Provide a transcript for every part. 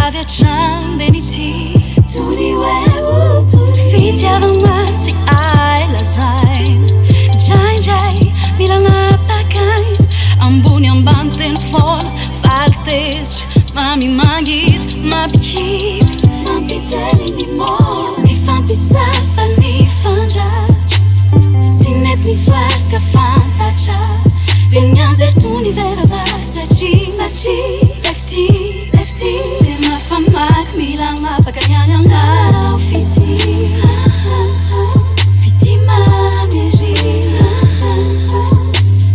aviacciando in iti tuli wewe tuli fitiavana si ai la sai jai jai milana pakai ambuni ambante in fol faltes mami magit mabki mambiteni ni mo mi fan pizza pani fanjat sinet ni farka fantacha Vinganzer t'univers saci lefty de ma famak milang apaganyang Lalao Fitia Fiti mamiri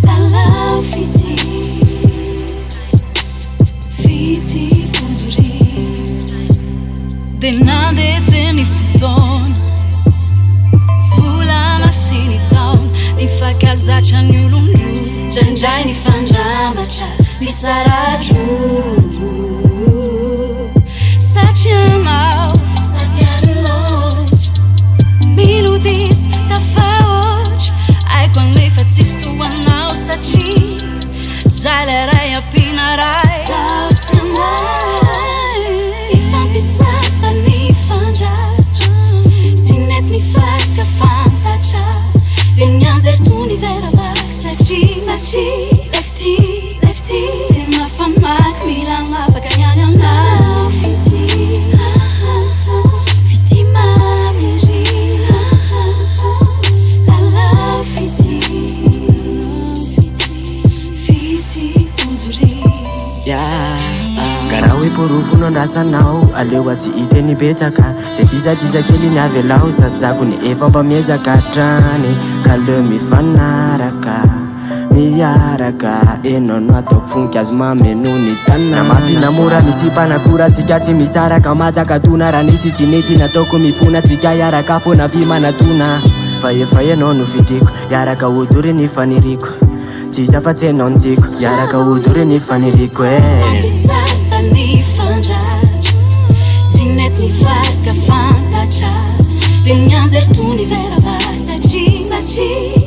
Lalao Fitia Fiti kuduri Denade teni futon Vula masini taun Ni fa kazacha nyulunju Janjai ni fanjamacha ni saraju Satyamau Satyaruloj Miludis ta faoj Ai quan lei fazistu anau saci Zailerai apinarai Sausenai I fan pisata ni fanjat Sinet ni farka fantacha Vinganzer t'univers Saci, lefty de ma famak milang apaganyang Lalao Fitia Fiti mamiri Lalao Fitia Fiti kuduri Garawe porufu nondrasanao aleo atsy iteny betsaka zay tizatiza kely ny avelao sajako ny efa mba miezaka hatrany ka leo mifanaraka miaraka enao no ataoko fonikazo mameno ny tanana mafinamora misy mpanakora tsika tsy misaraka mazaka tona raha nisy tsy mety nataoko mifona tsika iaraka fona vy manatona fa efa enao no vidiko iaraka odory ny faniriko tsy zafatsy enao ny tiako iaraka odory ny faniriko Ni fanjat Sinet ni farka fantacha Vinganzer t'univers saci